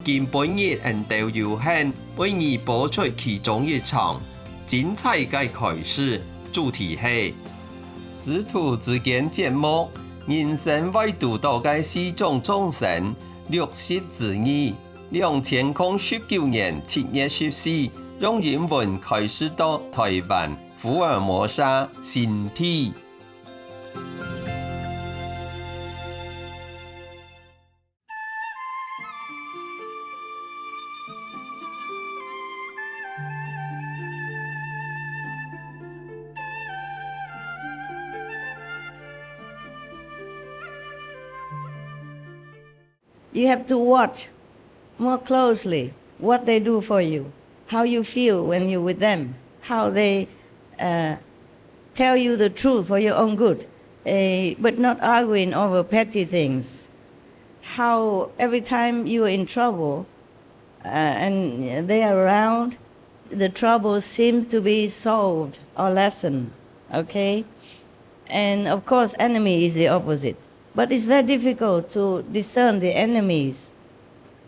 今本日頻道有限，為你播出其中一場精彩嘅開始，主題係師徒之間節目，人生會遇到嘅四種眾生，六集之二，2019年7月14，用英文開始到台灣福爾摩沙新體。You have to watch more closely what they do for you, how you feel when you're with them, how they tell you the truth for your own good, but not arguing over petty things. How every time you're in trouble and they are around, the trouble seems to be solved or lessened, okay? And of course, enemy is the opposite. But it's very difficult to discern the enemies.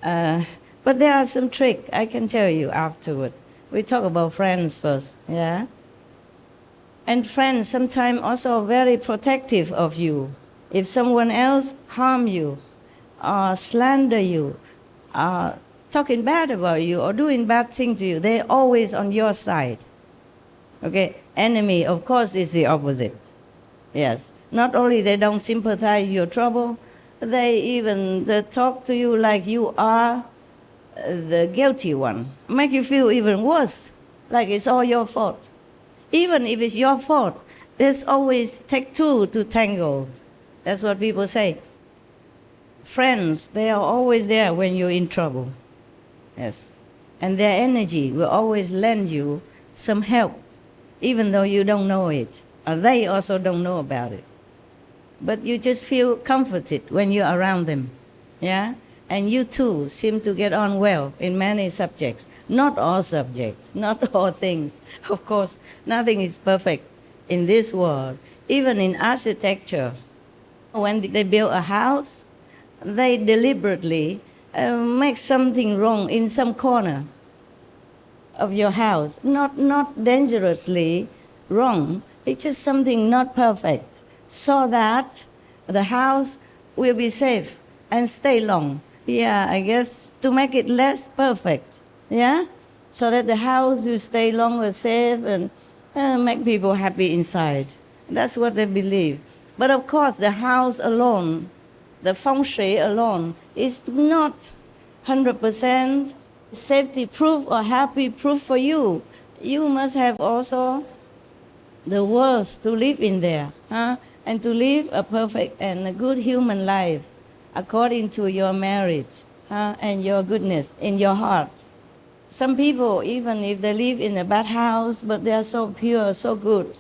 But there are some tricks I can tell you afterward. We talk about friends first, yeah? And friends sometimes also very protective of you. If someone else harm you, or slander you, or talking bad about you, or doing bad things to you, they're always on your side. Okay? Enemy, of course, is the opposite. Yes. Not only they don't sympathize your trouble, they talk to you like you are the guilty one. Make you feel even worse, like it's all your fault. Even if it's your fault, there's always take two to tango. That's what people say. Friends, they are always there when you're in trouble. Yes. And their energy will always lend you some help, even though you don't know it. Or they also don't know about it. But you just feel comforted when you're around them, yeah? And you too seem to get on well in many subjects. Not all subjects, not all things. Of course, nothing is perfect in this world. Even in architecture, when they build a house, they deliberately make something wrong in some corner of your house. Not dangerously wrong, it's just something not perfect, so that the house will be safe and stay long. Yeah, I guess to make it less perfect, yeah? So that the house will stay longer safe and make people happy inside. That's what they believe. But of course, the house alone, the feng shui alone, is not 100% safety proof or happy proof for you. You must have also the worth to live in there, huh? And to live a perfect and a good human life according to your merits, and your goodness in your heart. Some people, even if they live in a bad house, but they are so pure, so good,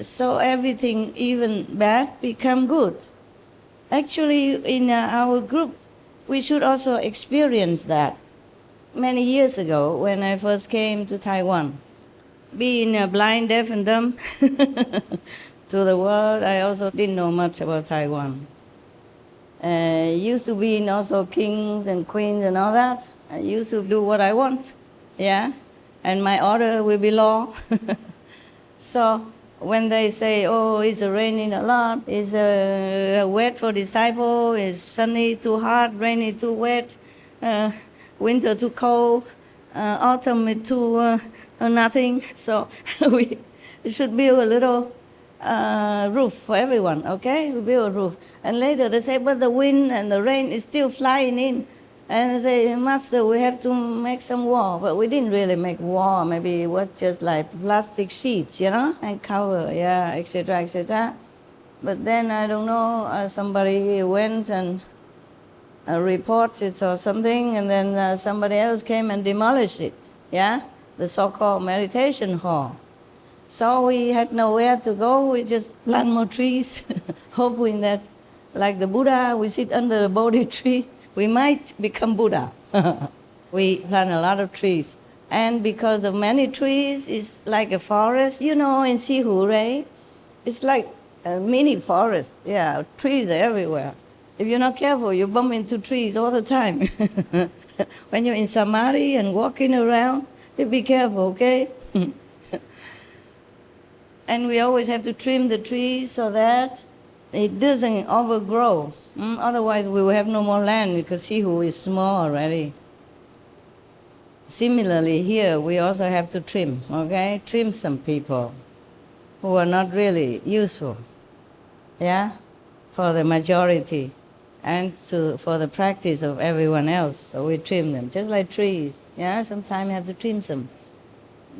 so everything, even bad, become good. Actually, in our group, we should also experience that. Many years ago, when I first came to Taiwan, being blind, deaf, and dumb to the world, I also didn't know much about Taiwan. Used to be in also kings and queens and all that. I used to do what I want, yeah? And my order will be law. So when they say, oh, it's raining a lot, it's wet for disciple, it's sunny too hot, rainy too wet, winter too cold, autumn too nothing. So we should build a little roof for everyone, okay? We build a roof. And later they say, but the wind and the rain is still flying in. And they say, Master, we have to make some wall. But we didn't really make wall. Maybe it was just like plastic sheets, you know, and cover, yeah, etc., etc. But then, I don't know, somebody went and reported or something, and then somebody else came and demolished it, yeah? The so-called meditation hall. So we had nowhere to go. We just plant more trees, hoping that, like the Buddha, we sit under a Bodhi tree, we might become Buddha. We plant a lot of trees. And because of many trees, it's like a forest. You know, in Sihu, right? It's like a mini forest. Yeah, trees are everywhere. If you're not careful, you bump into trees all the time. When you're in samadhi and walking around, you be careful, okay? And we always have to trim the trees so that it doesn't overgrow. Otherwise, we will have no more land because Sihu is small already. Similarly, here we also have to trim, okay? Trim some people who are not really useful, yeah, for the majority and for the practice of everyone else. So we trim them, just like trees, yeah? Sometimes you have to trim some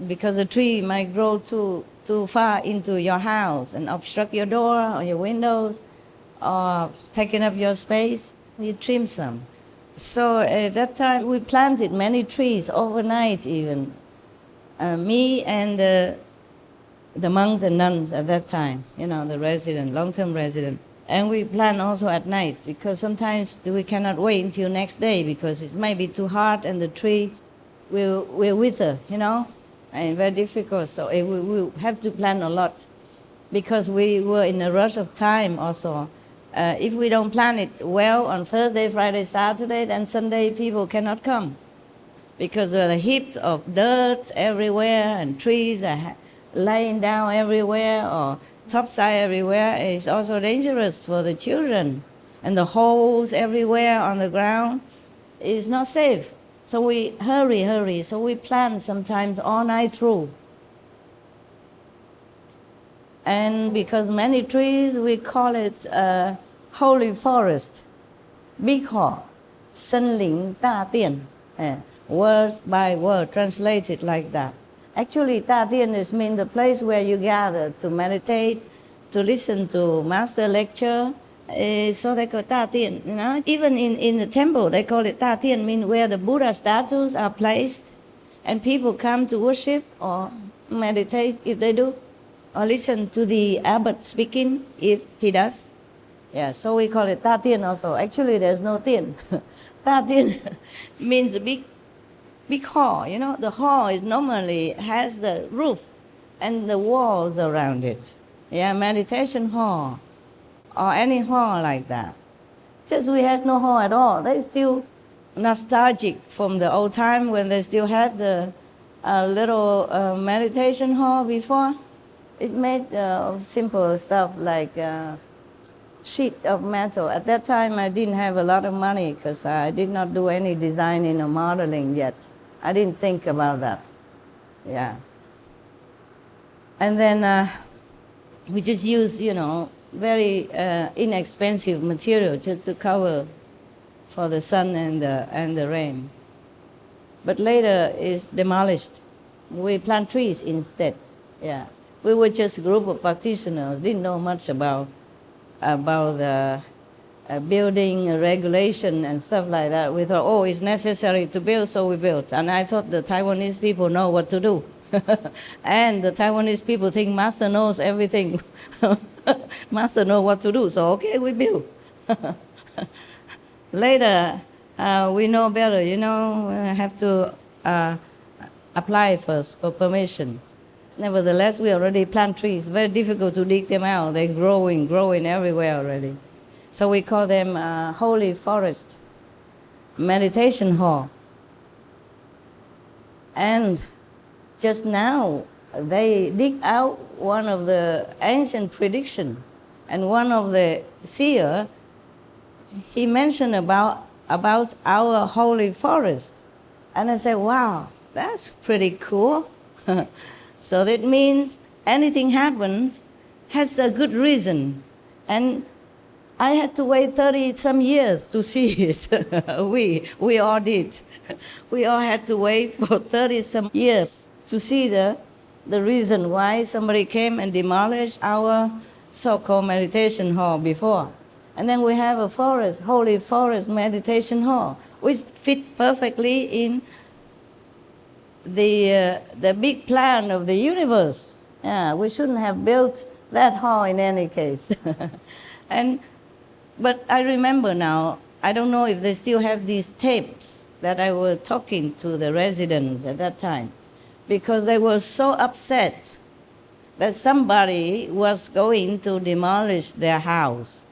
because the tree might grow too far into your house and obstruct your door or your windows or taking up your space. You trim some. So at that time, we planted many trees overnight even. Me and the monks and nuns at that time, the resident, long-term resident. And we plant also at night because sometimes we cannot wait until next day because it might be too hot and the tree will wither, and very difficult. So we have to plant a lot because we were in a rush of time also. If we don't plan it well on Thursday, Friday, Saturday, then Sunday people cannot come because of the heap of dirt everywhere and trees are laying down everywhere or topside everywhere. Is also dangerous for the children. And the holes everywhere on the ground is not safe. So we hurry. So we plan sometimes all night through. And because many trees, we call it holy forest. Big Ho, Shen Ling Da Tian. Word by word translated like that. Actually, Da Tian means the place where you gather to meditate, to listen to master lecture. So they call it Da Tian. Even in the temple, they call it Da Tian, means where the Buddha statues are placed, and people come to worship or meditate if they do, or listen to the abbot speaking if he does. Yeah, so we call it Da Tian also. Actually, there's no Tian. Da Tian means a big hall. The hall normally has the roof and the walls around it. Yeah, meditation hall or any hall like that. Just we had no hall at all. They still nostalgic from the old time when they still had the little meditation hall before. It made simple stuff like sheet of metal. At that time, I didn't have a lot of money because I did not do any designing or modeling yet. I didn't think about that. Yeah. And then we just use, very inexpensive material just to cover for the sun and the rain. But later it's demolished. We plant trees instead. Yeah. We were just a group of practitioners, didn't know much about the building regulation and stuff like that. We thought, it's necessary to build, so we built. And I thought the Taiwanese people know what to do. And the Taiwanese people think Master knows everything. Master knows what to do, so okay, we build. Later, we know better, we have to apply first for permission. Nevertheless, we already plant trees. Very difficult to dig them out. They're growing everywhere already. So we call them holy forest, meditation hall. And just now, they dig out one of the ancient prediction, and one of the seer, he mentioned about our holy forest. And I said, wow, that's pretty cool. So that means anything happens has a good reason. And I had to wait 30-some years to see it. We all did. We all had to wait for 30-some years to see the reason why somebody came and demolished our so-called meditation hall before. And then we have a forest, holy forest meditation hall, which fit perfectly in the big plan of the universe. Yeah, we shouldn't have built that hall in any case. But I remember now, I don't know if they still have these tapes that I was talking to the residents at that time, because they were so upset that somebody was going to demolish their house.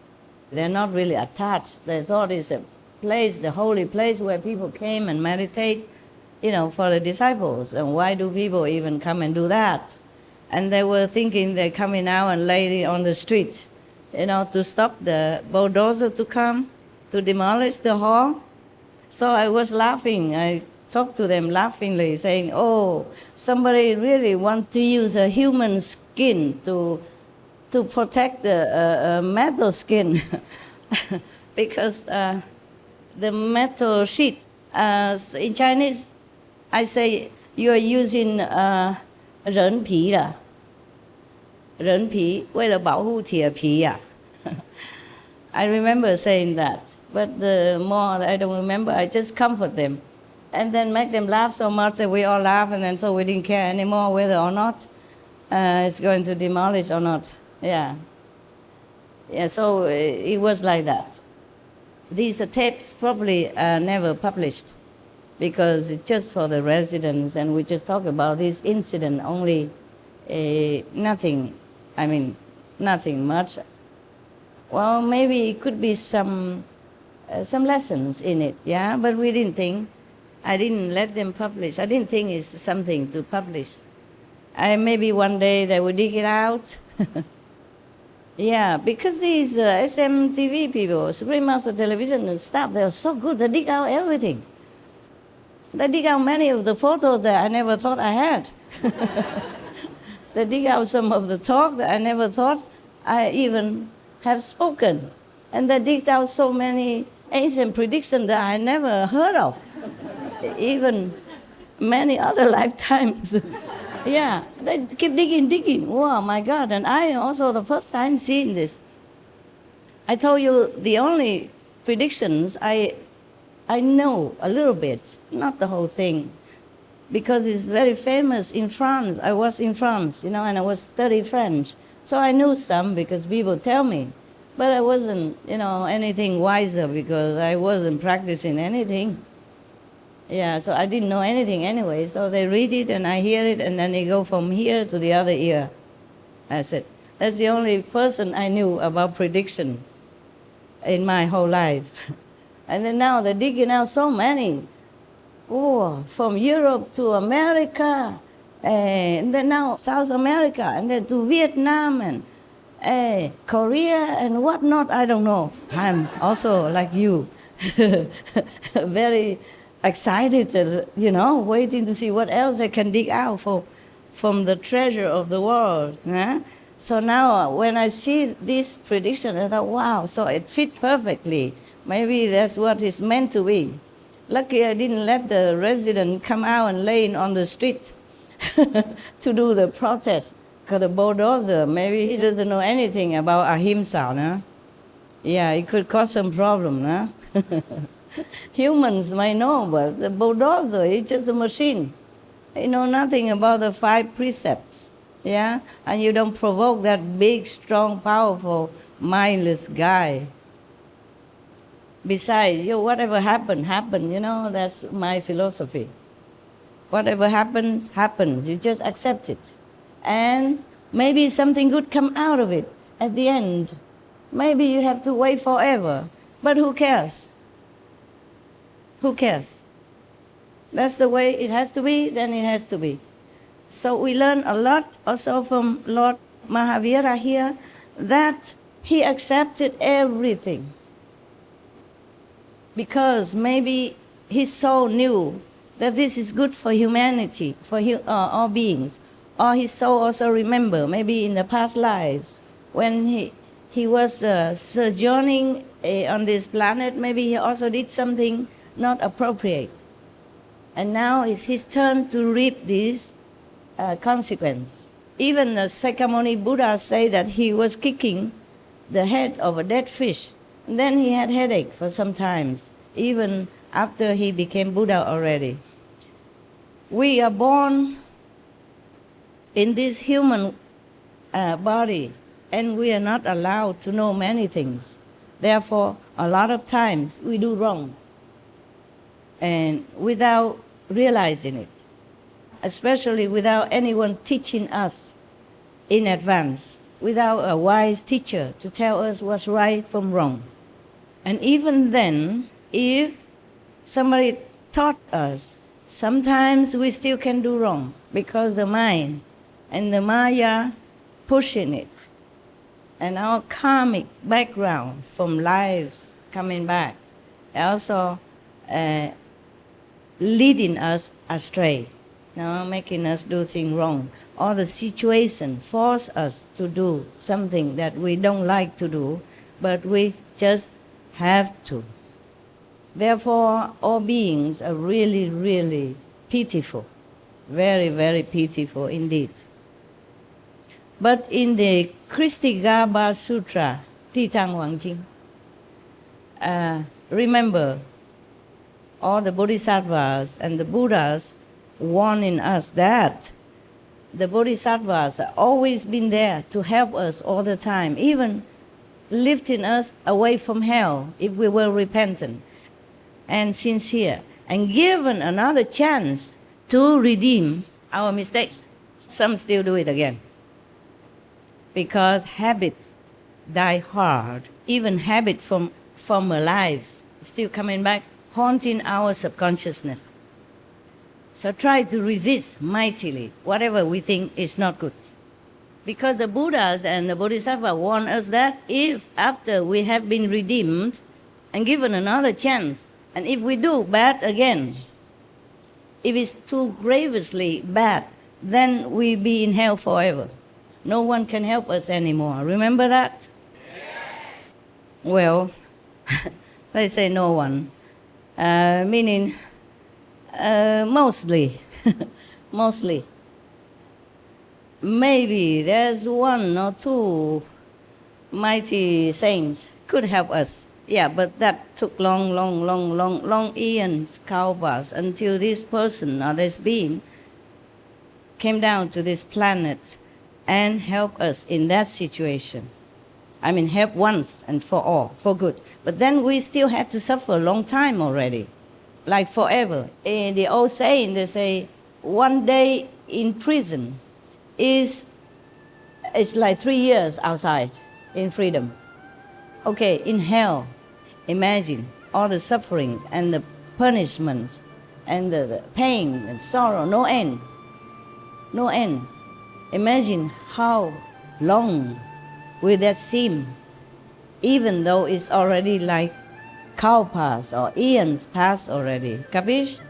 They're not really attached. They thought it's a place, the holy place where people came and meditate, for the disciples. And why do people even come and do that? And they were thinking they're coming out and lay it on the street, to stop the bulldozer to come, to demolish the hall. So I was laughing. I talked to them laughingly, saying, oh, somebody really wants to use a human skin to protect the metal skin. Because the metal sheet, in Chinese, I say you are using 人皮啦，人皮为了保护铁皮呀。I remember saying that, but the more I don't remember, I just comfort them, and then make them laugh so much that we all laugh, and then so we didn't care anymore whether or not it's going to demolish or not. Yeah. So it was like that. These tapes probably are never published because it's just for the residents, and we just talk about this incident only, nothing much. Well, maybe it could be some lessons in it, yeah, but we didn't think. I didn't let them publish. I didn't think it's something to publish. Maybe one day they will dig it out. Yeah, because these SMTV people, Supreme Master Television and stuff, they're so good. They dig out everything. They dig out many of the photos that I never thought I had. They dig out some of the talk that I never thought I even have spoken. And they digged out so many ancient predictions that I never heard of, even many other lifetimes. Yeah, they keep digging. Wow, my God. And I also the first time seeing this. I told you the only predictions I know a little bit, not the whole thing, because it's very famous in France. I was in France, and I was studying French. So I knew some because people tell me. But I wasn't, anything wiser because I wasn't practicing anything. Yeah, so I didn't know anything anyway. So they read it and I hear it, and then they go from here to the other ear. That's it. That's the only person I knew about prediction in my whole life. And then now they're digging out so many. Oh, from Europe to America, and then now South America, and then to Vietnam and Korea and whatnot. I don't know. I'm also like you, very excited, waiting to see what else I can dig out from the treasure of the world. Huh? So now when I see this prediction, I thought, wow, so it fit perfectly. Maybe that's what it's meant to be. Lucky I didn't let the resident come out and lay on the street to do the protest. Because the bulldozer, maybe he doesn't know anything about ahimsa, no? Yeah, it could cause some problem, no? Humans may know, but the bulldozer is just a machine. You know nothing about the 5 precepts, yeah? And you don't provoke that big, strong, powerful, mindless guy. Besides, whatever happened, that's my philosophy. Whatever happens, happens. You just accept it. And maybe something good come out of it at the end. Maybe you have to wait forever. But who cares? Who cares? That's the way it has to be, then it has to be. So we learn a lot also from Lord Mahavira here, that he accepted everything. Because maybe his soul knew that this is good for humanity, for all beings. Or his soul also remember, maybe in the past lives, when he was sojourning on this planet, maybe he also did something not appropriate. And now it's his turn to reap this consequence. Even the Sakyamuni Buddha say that he was kicking the head of a dead fish. And then he had headache for some times, even after he became Buddha already. We are born in this human body, and we are not allowed to know many things. Therefore, a lot of times we do wrong, and without realizing it, especially without anyone teaching us in advance, without a wise teacher to tell us what's right from wrong. And even then, if somebody taught us, sometimes we still can do wrong because the mind and the Maya pushing it. And our karmic background from lives coming back also leading us astray, making us do things wrong. Or the situation force us to do something that we don't like to do, but we just have to. Therefore, all beings are really, really pitiful, very, very pitiful indeed. But in the Kristigarbha Sutra, Titang Wangjing, remember, all the bodhisattvas and the Buddhas warning us that the bodhisattvas have always been there to help us all the time, even lifting us away from hell if we were repentant and sincere, and given another chance to redeem our mistakes. Some still do it again. Because habits die hard, even habit from former lives still coming back, haunting our subconsciousness. So try to resist mightily whatever we think is not good. Because the Buddhas and the Bodhisattvas warn us that if after we have been redeemed and given another chance, and if we do bad again, if it's too grievously bad, then we'll be in hell forever. No one can help us anymore. Remember that? Yes. Well, they say no one, meaning mostly, mostly. Maybe there's one or two mighty saints could help us. Yeah, but that took long eons, kalpas, until this person or this being came down to this planet and helped us in that situation. I mean, help once and for all, for good. But then we still had to suffer a long time already, like forever. In the old saying, they say, one day in prison is like 3 years outside in freedom. Okay, in hell, imagine all the suffering and the punishment and the pain and sorrow, no end. No end. Imagine how long will that seem, even though it's already like kalpas or eons past already. Capish?